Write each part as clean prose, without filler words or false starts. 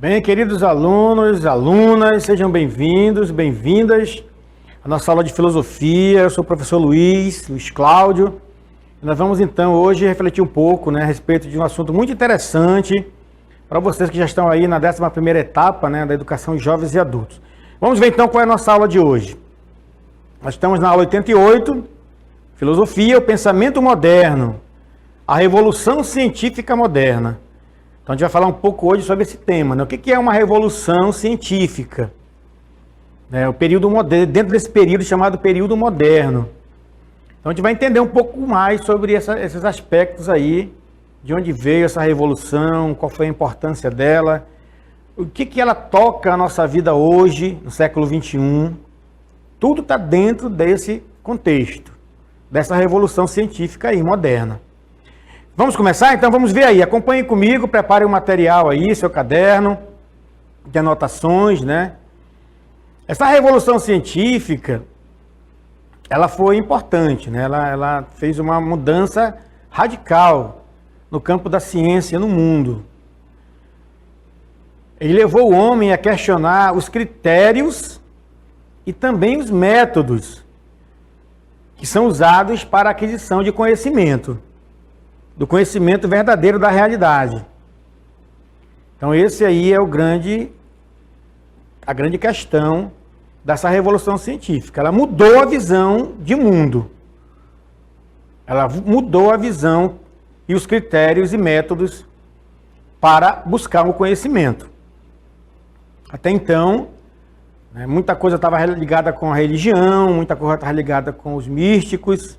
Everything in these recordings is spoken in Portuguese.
Bem, queridos alunos, alunas, sejam bem-vindos, bem-vindas à nossa aula de filosofia. Eu sou o professor Luiz Cláudio. Nós vamos então hoje refletir um pouco, a respeito de um assunto muito interessante para vocês que já estão aí na 11ª etapa, da educação de jovens e adultos. Vamos ver então qual é a nossa aula de hoje. Nós estamos na aula 88, Filosofia, o pensamento moderno, a revolução científica moderna. Então a gente vai falar um pouco hoje sobre esse tema. O que é uma revolução científica? O período moderno, dentro desse período chamado período moderno. Então a gente vai entender um pouco mais sobre esses aspectos aí, de onde veio essa revolução, qual foi a importância dela, o que ela toca a nossa vida hoje, no século XXI. Tudo está dentro desse contexto, dessa revolução científica aí, moderna. Vamos começar? Então vamos ver aí, acompanhe comigo, prepare o material aí, seu caderno de anotações, Essa revolução científica, ela foi importante, Ela fez uma mudança radical no campo da ciência no mundo. Ele levou o homem a questionar os critérios e também os métodos que são usados para a aquisição de conhecimento, do conhecimento verdadeiro da realidade. Então esse aí é a grande questão dessa revolução científica. Ela mudou a visão de mundo. Ela mudou a visão e os critérios e métodos para buscar o conhecimento. Até então, muita coisa estava ligada com a religião, muita coisa estava ligada com os místicos,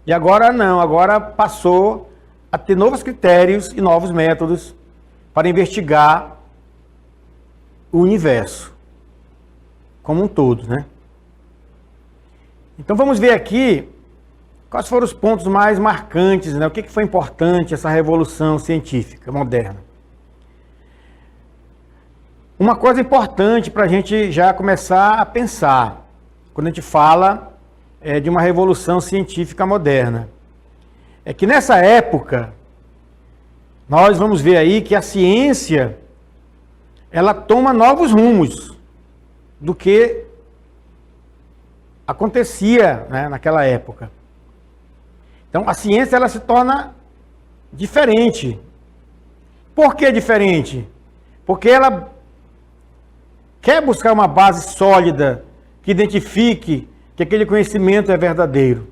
E agora não, agora passou a ter novos critérios e novos métodos para investigar o universo como um todo, Então vamos ver aqui quais foram os pontos mais marcantes, O que foi importante essa revolução científica moderna. Uma coisa importante para a gente já começar a pensar, quando a gente fala de uma revolução científica moderna, é que nessa época, nós vamos ver aí que a ciência, ela toma novos rumos do que acontecia, naquela época. Então, a ciência, ela se torna diferente. Por que diferente? Porque ela quer buscar uma base sólida que identifique que aquele conhecimento é verdadeiro.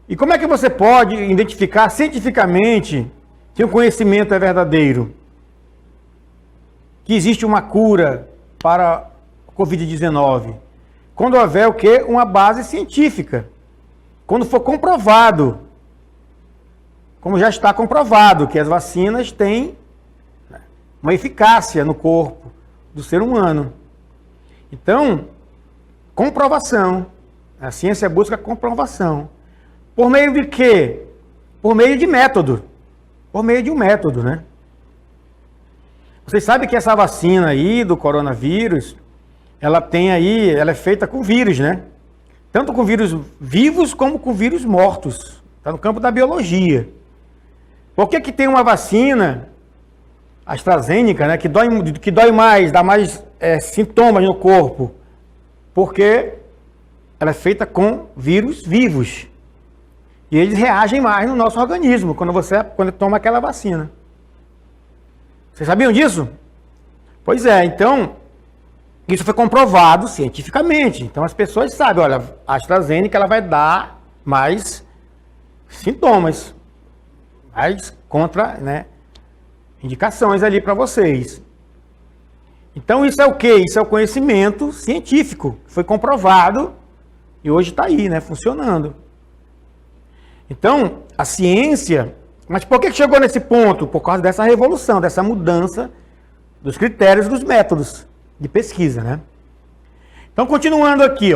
E como é que você pode identificar cientificamente que o conhecimento é verdadeiro? Que existe uma cura para a Covid-19? Quando houver o quê? Uma base científica. Quando for comprovado, como já está comprovado, que as vacinas têm uma eficácia no corpo do ser humano. Então, comprovação. A ciência busca comprovação. Por meio de quê? Por meio de método. Por meio de um método, Vocês sabem que essa vacina aí do coronavírus, ela é feita com vírus, Tanto com vírus vivos como com vírus mortos. Está no campo da biologia. Por que tem uma vacina, AstraZeneca, que dói mais, dá mais sintomas no corpo? Porque ela é feita com vírus vivos. E eles reagem mais no nosso organismo quando toma aquela vacina. Vocês sabiam disso? Pois é, então, isso foi comprovado cientificamente. Então as pessoas sabem, olha, a AstraZeneca ela vai dar mais sintomas, mais indicações ali para vocês. Então isso é o quê? Isso é o conhecimento científico. Foi comprovado e hoje está aí, funcionando. Então, a ciência... Mas por que chegou nesse ponto? Por causa dessa revolução, dessa mudança dos critérios, dos métodos de pesquisa, Então, continuando aqui,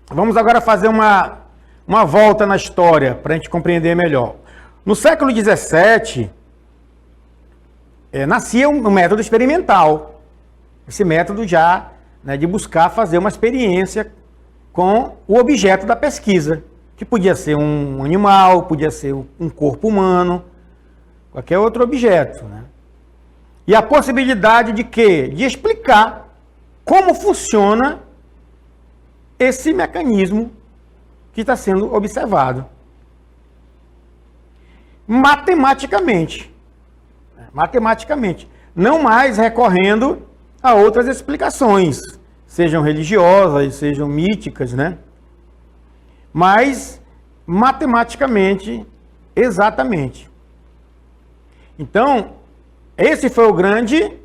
vamos agora fazer uma volta na história para a gente compreender melhor. No século XVII, nascia um método experimental. Esse método já de buscar fazer uma experiência com o objeto da pesquisa, que podia ser um animal, podia ser um corpo humano, qualquer outro objeto. E a possibilidade de quê? De explicar como funciona esse mecanismo que está sendo observado. Matematicamente. Matematicamente. Não mais recorrendo a outras explicações, sejam religiosas, sejam míticas, né? Mas matematicamente, exatamente. Então, esse foi o grande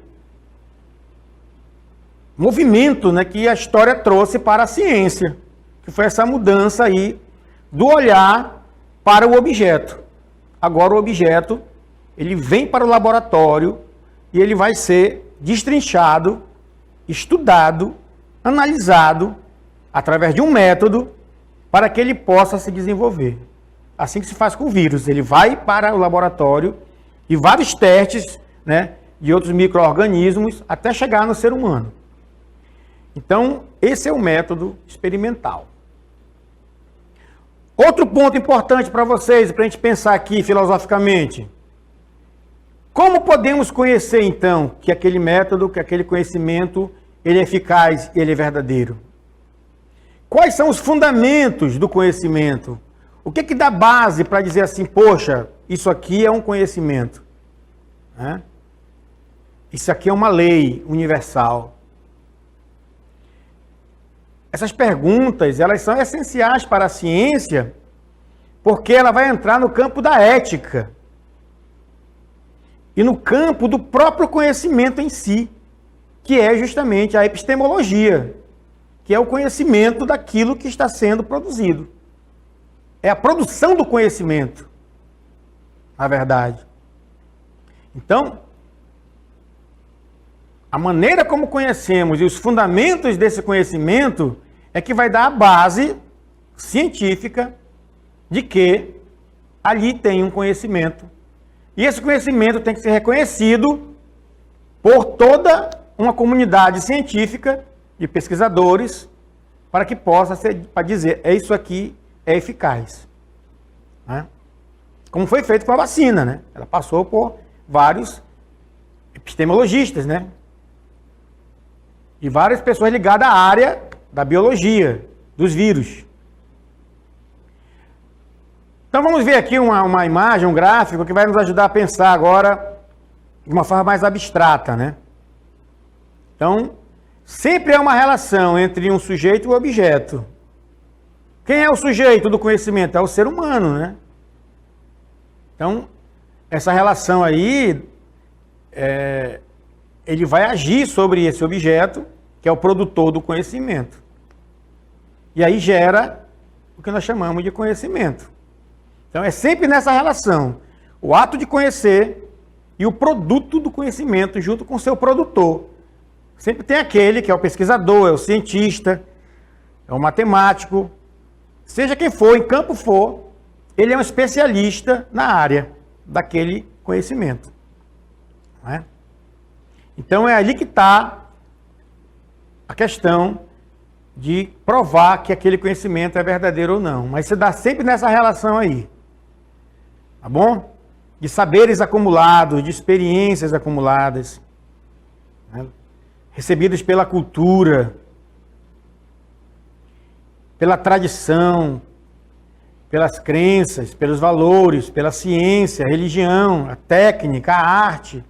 movimento, né, que a história trouxe para a ciência, que foi essa mudança aí do olhar para o objeto. Agora o objeto, ele vem para o laboratório e ele vai ser destrinchado, estudado, analisado através de um método para que ele possa se desenvolver. Assim que se faz com o vírus, ele vai para o laboratório e vários testes, né, de outros micro-organismos até chegar no ser humano. Então, esse é o método experimental. Outro ponto importante para vocês, para a gente pensar aqui filosoficamente. Como podemos conhecer, então, que aquele método, que aquele conhecimento, ele é eficaz e ele é verdadeiro? Quais são os fundamentos do conhecimento? O que dá base para dizer assim, poxa, isso aqui é um conhecimento? Né? Isso aqui é uma lei universal. Essas perguntas, elas são essenciais para a ciência, porque ela vai entrar no campo da ética e no campo do próprio conhecimento em si, que é justamente a epistemologia, que é o conhecimento daquilo que está sendo produzido. É a produção do conhecimento, na verdade. Então, a maneira como conhecemos e os fundamentos desse conhecimento é que vai dar a base científica de que ali tem um conhecimento. E esse conhecimento tem que ser reconhecido por toda uma comunidade científica de pesquisadores para que possa ser, para dizer, é isso aqui, é eficaz. Né? Como foi feito com a vacina, né? Ela passou por vários epistemologistas, né? E várias pessoas ligadas à área da biologia, dos vírus. Então vamos ver aqui uma imagem, um gráfico, que vai nos ajudar a pensar agora de uma forma mais abstrata, né? Então, sempre há uma relação entre um sujeito e um objeto. Quem é o sujeito do conhecimento? É o ser humano, né? Então, essa relação aí, ele vai agir sobre esse objeto, que é o produtor do conhecimento. E aí gera o que nós chamamos de conhecimento. Então é sempre nessa relação, o ato de conhecer e o produto do conhecimento junto com o seu produtor. Sempre tem aquele que é o pesquisador, é o cientista, é o matemático, seja quem for, em campo for, ele é um especialista na área daquele conhecimento. Não é? Então é ali que está a questão de provar que aquele conhecimento é verdadeiro ou não. Mas você dá sempre nessa relação aí. Tá bom? De saberes acumulados, de experiências acumuladas, né? Recebidas pela cultura, pela tradição, pelas crenças, pelos valores, pela ciência, a religião, a técnica, a arte.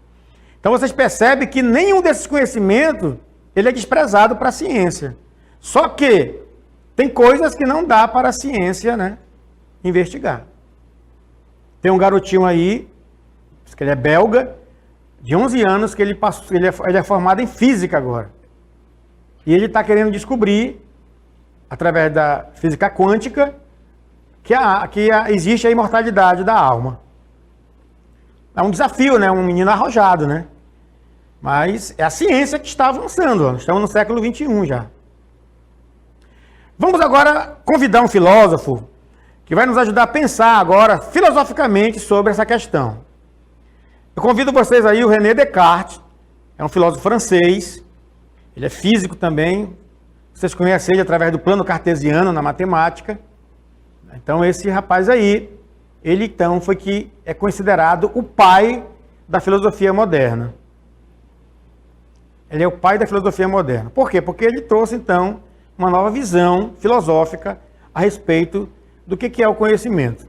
Então vocês percebem que nenhum desses conhecimentos ele é desprezado para a ciência. Só que tem coisas que não dá para a ciência, né, investigar. Tem um garotinho aí, que ele é belga, de 11 anos, que ele é formado em física agora. E ele está querendo descobrir, através da física quântica, que existe a imortalidade da alma. É um desafio, né? Um menino arrojado, né? Mas é a ciência que está avançando. Ó. Estamos no século XXI já. Vamos agora convidar um filósofo que vai nos ajudar a pensar agora filosoficamente sobre essa questão. Eu convido vocês aí o René Descartes, é um filósofo francês, ele é físico também, vocês conhecem ele através do plano cartesiano na matemática. Então esse rapaz aí, ele então foi que é considerado o pai da filosofia moderna. Ele é o pai da filosofia moderna. Por quê? Porque ele trouxe, então, uma nova visão filosófica a respeito do que é o conhecimento.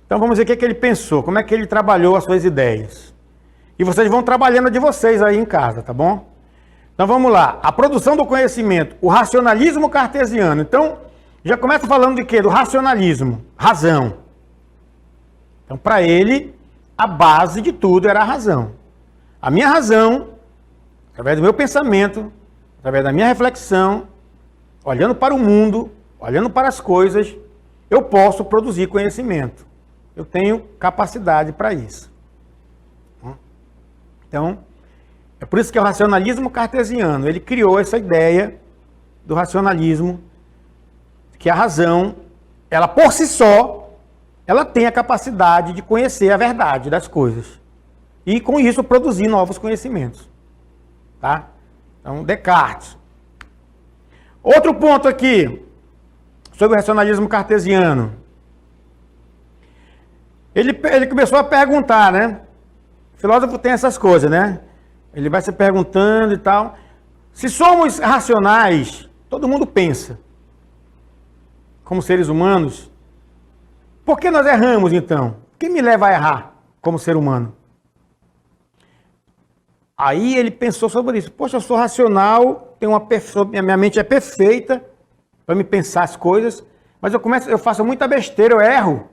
Então vamos ver o que ele pensou, como é que ele trabalhou as suas ideias. E vocês vão trabalhando a de vocês aí em casa, tá bom? Então vamos lá. A produção do conhecimento, o racionalismo cartesiano. Então, já começa falando de quê? Do racionalismo, razão. Então, para ele, a base de tudo era a razão. A minha razão, através do meu pensamento, através da minha reflexão, olhando para o mundo, olhando para as coisas, eu posso produzir conhecimento. Eu tenho capacidade para isso. Então, é por isso que é o racionalismo cartesiano. Ele criou essa ideia do racionalismo, que a razão, ela por si só, ela tem a capacidade de conhecer a verdade das coisas. E com isso produzir novos conhecimentos. Tá? Então, Descartes. Outro ponto aqui, sobre o racionalismo cartesiano. Ele começou a perguntar, né? O filósofo tem essas coisas, né? Ele vai se perguntando e tal. Se somos racionais, todo mundo pensa. Como seres humanos. Por que nós erramos, então? O que me leva a errar como ser humano? Aí ele pensou sobre isso. Poxa, eu sou racional, minha mente é perfeita para me pensar as coisas, mas eu faço muita besteira, eu erro.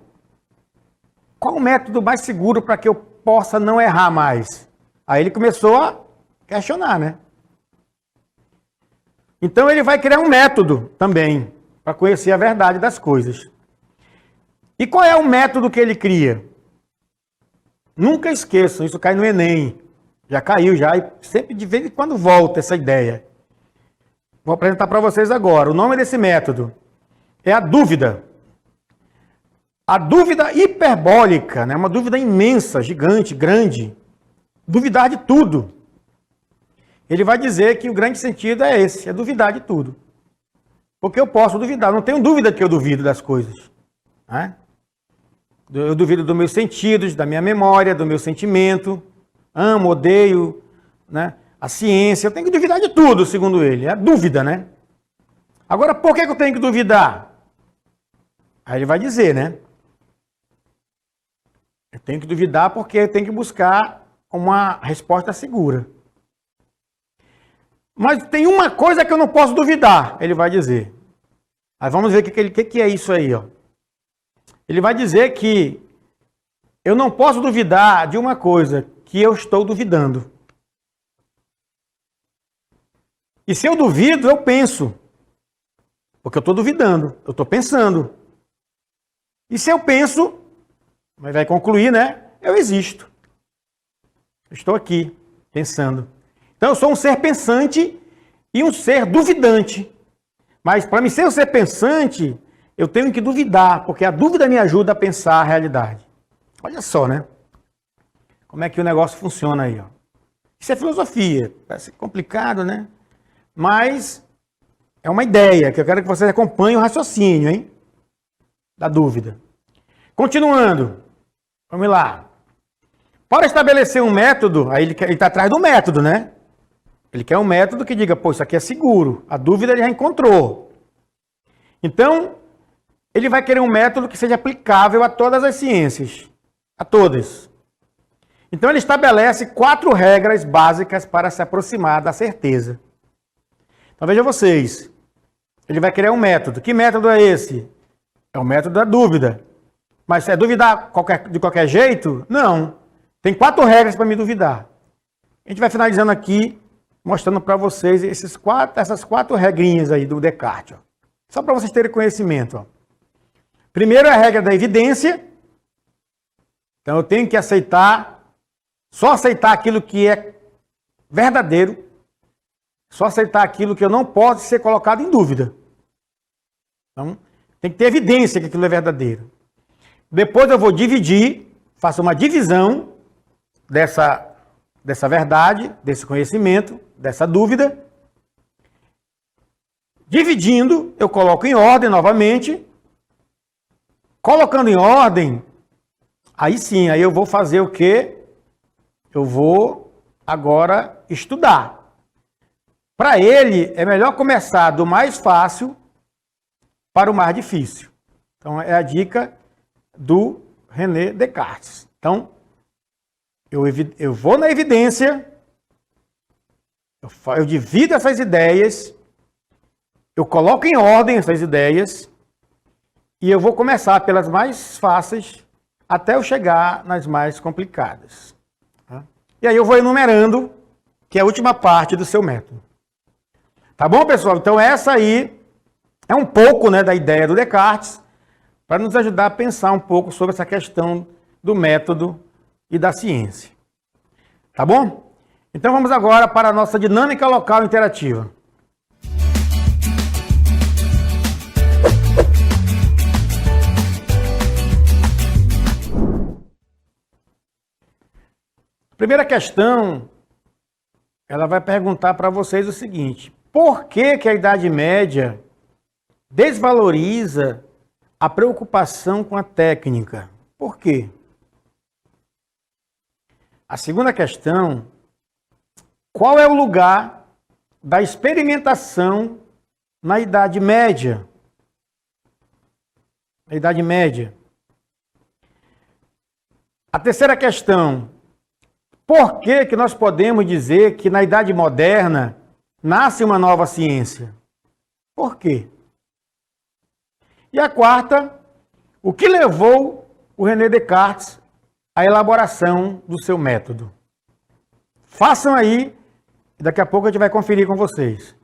Qual o método mais seguro para que eu possa não errar mais? Aí ele começou a questionar, né? Então ele vai criar um método também para conhecer a verdade das coisas. E qual é o método que ele cria? Nunca esqueçam, isso cai no Enem. Já caiu já, e sempre de vez em quando volta essa ideia. Vou apresentar para vocês agora. O nome desse método é a dúvida. A dúvida hiperbólica, né? Uma dúvida imensa, gigante, grande. Duvidar de tudo. Ele vai dizer que o grande sentido é esse, é duvidar de tudo. Porque eu posso duvidar, não tenho dúvida que eu duvido das coisas. Né? Eu duvido dos meus sentidos, da minha memória, do meu sentimento. Amo, odeio, né? A ciência. Eu tenho que duvidar de tudo, segundo ele. É a dúvida, né? Agora, por que eu tenho que duvidar? Aí ele vai dizer, né? Eu tenho que duvidar porque eu tenho que buscar uma resposta segura. Mas tem uma coisa que eu não posso duvidar, ele vai dizer. Aí vamos ver o que é isso aí, ó. Ele vai dizer que eu não posso duvidar de uma coisa que eu estou duvidando. E se eu duvido, eu penso. Porque eu estou duvidando, eu estou pensando. E se eu penso, mas vai concluir, né? Eu existo. Eu estou aqui, pensando. Então eu sou um ser pensante e um ser duvidante. Mas para mim ser um ser pensante, eu tenho que duvidar, porque a dúvida me ajuda a pensar a realidade. Olha só, né? Como é que o negócio funciona aí, ó. Isso é filosofia. Parece complicado, né? Mas é uma ideia que eu quero que vocês acompanhem o raciocínio, hein? Da dúvida. Continuando. Vamos lá. Para estabelecer um método, aí ele está atrás do método, né? Ele quer um método que diga, pô, isso aqui é seguro. A dúvida ele já encontrou. Então, ele vai querer um método que seja aplicável a todas as ciências. A todas. Então, ele estabelece 4 regras básicas para se aproximar da certeza. Então, veja vocês. Ele vai criar um método. Que método é esse? É o método da dúvida. Mas é duvidar de qualquer jeito? Não. Tem 4 regras para me duvidar. A gente vai finalizando aqui, mostrando para vocês essas 4 regrinhas aí do Descartes. Ó. Só para vocês terem conhecimento. Ó. Primeiro é a regra da evidência. Então eu tenho que só aceitar aquilo que é verdadeiro. Só aceitar aquilo que eu não posso ser colocado em dúvida. Então, tem que ter evidência que aquilo é verdadeiro. Depois eu vou dividir, faço uma divisão dessa verdade, desse conhecimento, dessa dúvida. Dividindo, eu coloco em ordem novamente. Colocando em ordem, aí sim, aí eu vou fazer o quê? Eu vou agora estudar. Para ele, é melhor começar do mais fácil para o mais difícil. Então, é a dica do René Descartes. Então, eu vou na evidência, eu divido essas ideias, eu coloco em ordem essas ideias e eu vou começar pelas mais fáceis até eu chegar nas mais complicadas. Tá? E aí eu vou enumerando, que é a última parte do seu método. Tá bom, pessoal? Então essa aí é um pouco, né, da ideia do Descartes, para nos ajudar a pensar um pouco sobre essa questão do método e da ciência. Tá bom? Então vamos agora para a nossa dinâmica local interativa. Primeira questão, ela vai perguntar para vocês o seguinte: por que que a Idade Média desvaloriza a preocupação com a técnica? Por quê? A segunda questão, qual é o lugar da experimentação na Idade Média? Na Idade Média. A terceira questão, por que que nós podemos dizer que na Idade Moderna nasce uma nova ciência? Por quê? E a quarta, o que levou o René Descartes à elaboração do seu método? Façam aí, e daqui a pouco a gente vai conferir com vocês.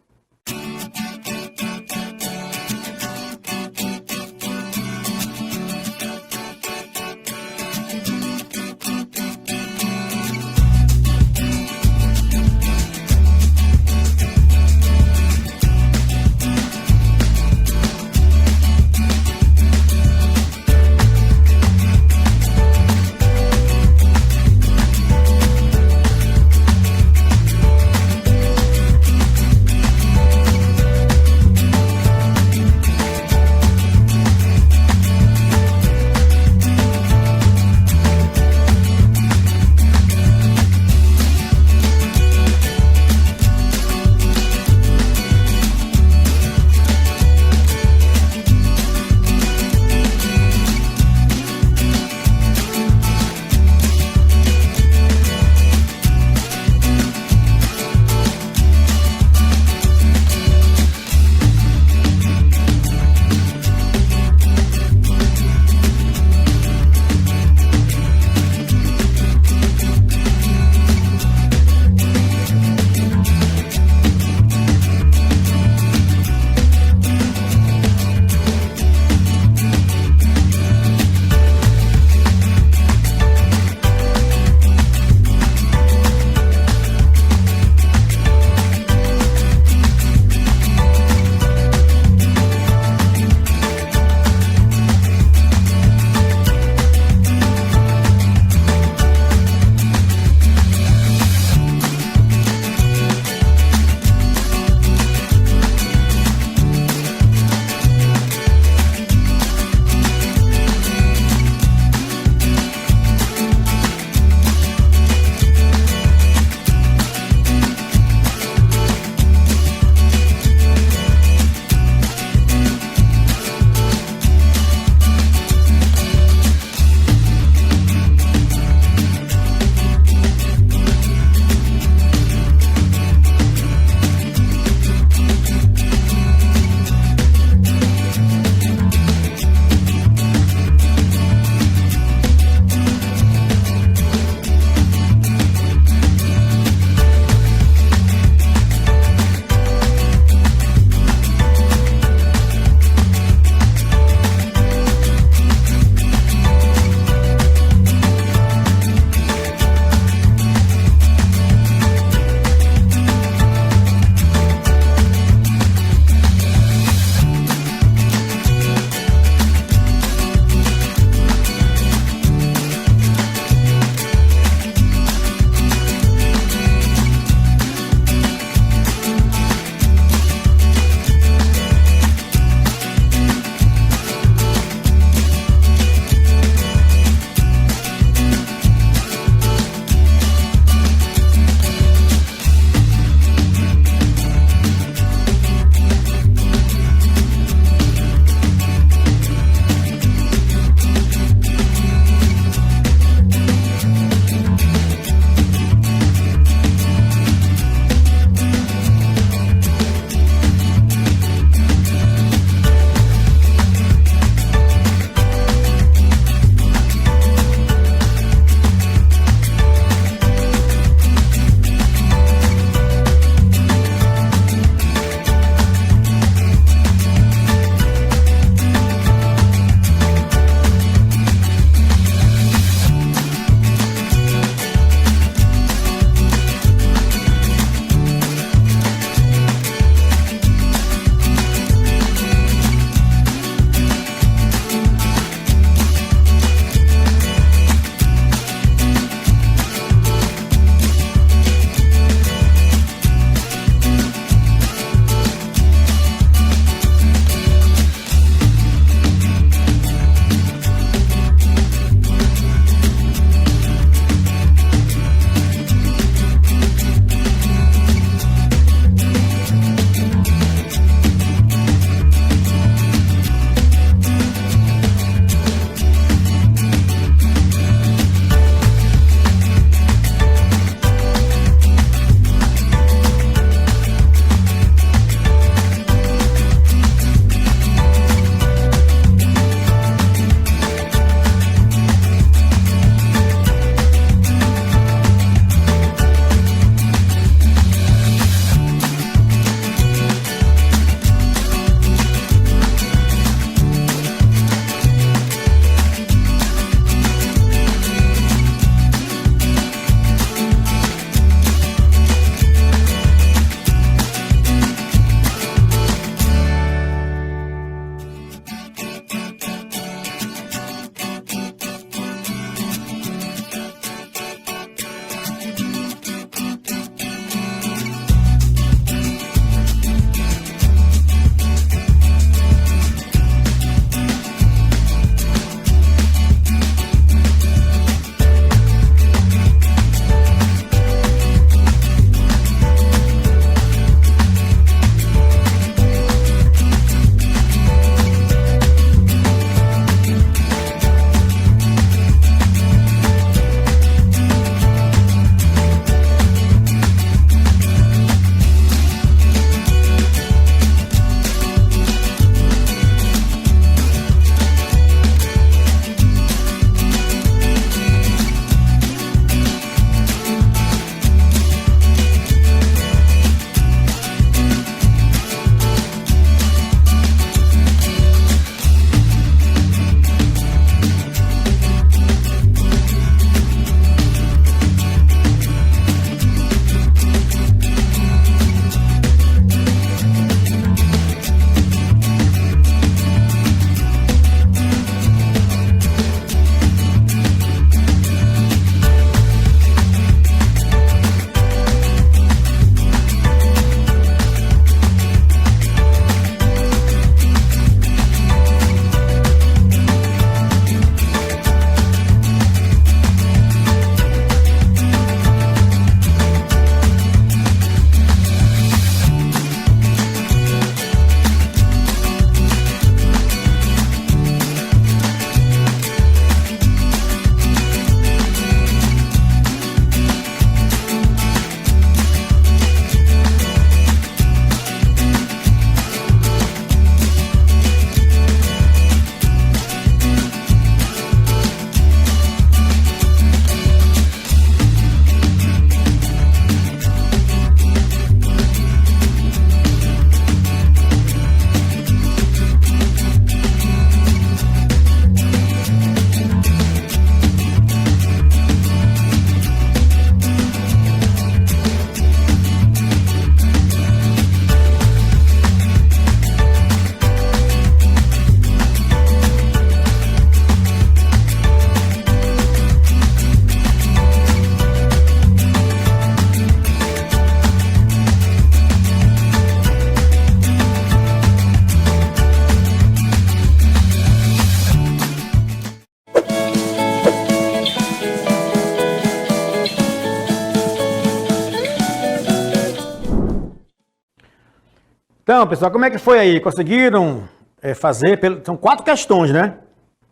Então, pessoal, como é que foi aí? Conseguiram fazer? São 4 questões, né?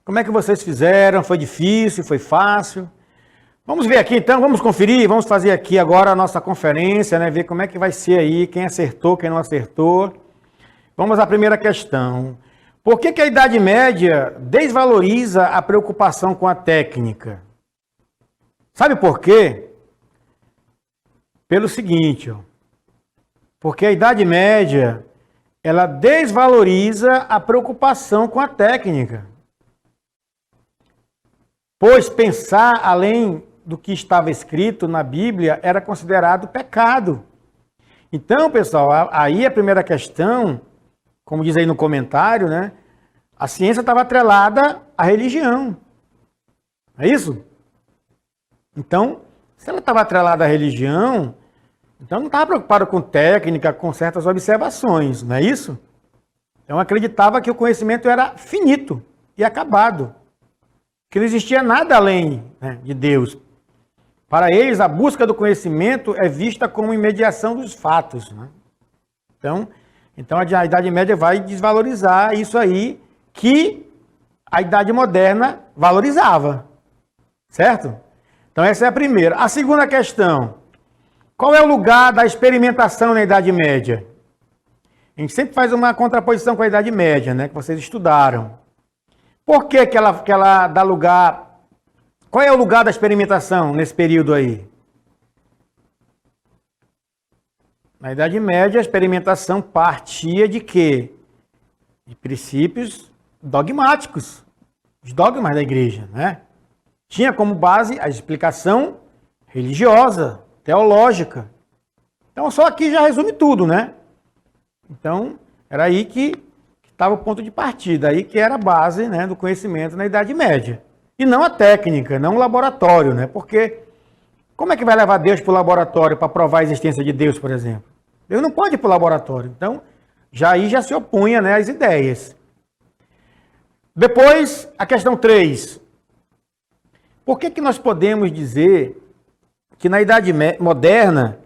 Como é que vocês fizeram? Foi difícil? Foi fácil? Vamos ver aqui então, vamos conferir, vamos fazer aqui agora a nossa conferência, né? Ver como é que vai ser aí, quem acertou, quem não acertou. Vamos à primeira questão. Por que que a Idade Média desvaloriza a preocupação com a técnica? Sabe por quê? Pelo seguinte, ó. Porque a Idade Média, ela desvaloriza a preocupação com a técnica. Pois pensar além do que estava escrito na Bíblia era considerado pecado. Então, pessoal, aí a primeira questão, como diz aí no comentário, né? A ciência estava atrelada à religião. É isso? Então, se ela estava atrelada à religião, então não estava preocupado com técnica, com certas observações, não é isso? Então acreditava que o conhecimento era finito e acabado. Que não existia nada além, né, de Deus. Para eles, a busca do conhecimento é vista como imediação dos fatos. Né? Então a Idade Média vai desvalorizar isso aí que a Idade Moderna valorizava. Certo? Então essa é a primeira. A segunda questão. Qual é o lugar da experimentação na Idade Média? A gente sempre faz uma contraposição com a Idade Média, né, que vocês estudaram. Por que ela dá lugar... Qual é o lugar da experimentação nesse período aí? Na Idade Média, a experimentação partia de quê? De princípios dogmáticos, os dogmas da igreja, né? Tinha como base a explicação religiosa, teológica. Então, só aqui já resume tudo, né? Então, era aí que estava o ponto de partida, aí que era a base, né, do conhecimento na Idade Média. E não a técnica, não o laboratório, né? Porque como é que vai levar Deus para o laboratório para provar a existência de Deus, por exemplo? Deus não pode ir para o laboratório. Então, aí já se opunha, né, às ideias. Depois, a questão 3. Por que nós podemos dizer que na Idade Moderna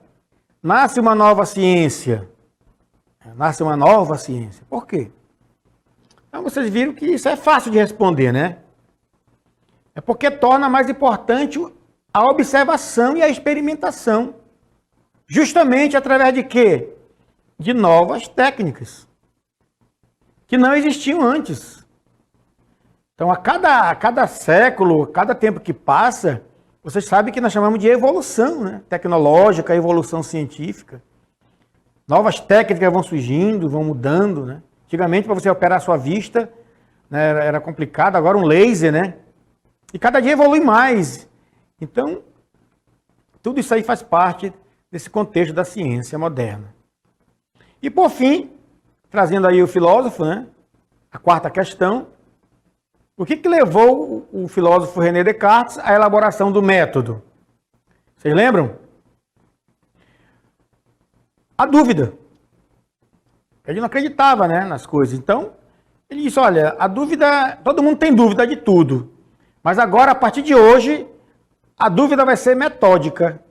nasce uma nova ciência? Nasce uma nova ciência. Por quê? Então vocês viram que isso é fácil de responder, né? É porque torna mais importante a observação e a experimentação. Justamente através de quê? De novas técnicas. Que não existiam antes. Então a cada século, cada tempo que passa, vocês sabem que nós chamamos de evolução, né? Tecnológica, evolução científica. Novas técnicas vão surgindo, vão mudando, né? Antigamente, para você operar a sua vista, né, era complicado, agora um laser, né? E cada dia evolui mais. Então, tudo isso aí faz parte desse contexto da ciência moderna. E por fim, trazendo aí o filósofo, né? A quarta questão. O que levou o filósofo René Descartes à elaboração do método? Vocês lembram? A dúvida. Ele não acreditava, né, nas coisas. Então, ele disse, olha, a dúvida, todo mundo tem dúvida de tudo. Mas agora, a partir de hoje, a dúvida vai ser metódica,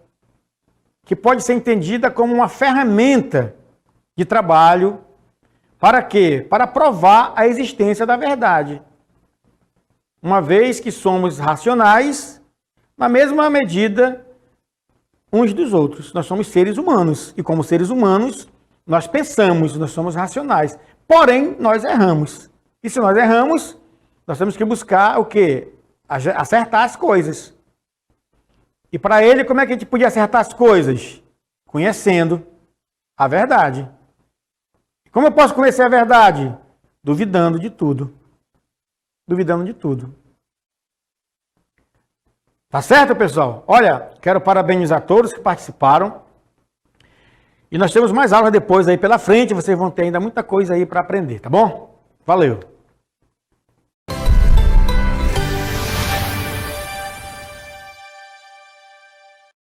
que pode ser entendida como uma ferramenta de trabalho. Para quê? Para provar a existência da verdade. Uma vez que somos racionais, na mesma medida uns dos outros. Nós somos seres humanos. E como seres humanos, nós pensamos, nós somos racionais. Porém, nós erramos. E se nós erramos, nós temos que buscar o quê? Acertar as coisas. E para ele, como é que a gente podia acertar as coisas? Conhecendo a verdade. Como eu posso conhecer a verdade? Duvidando de tudo. Duvidando de tudo. Tá certo, pessoal? Olha, quero parabenizar todos que participaram. E nós temos mais aulas depois aí pela frente. Vocês vão ter ainda muita coisa aí para aprender, tá bom? Valeu!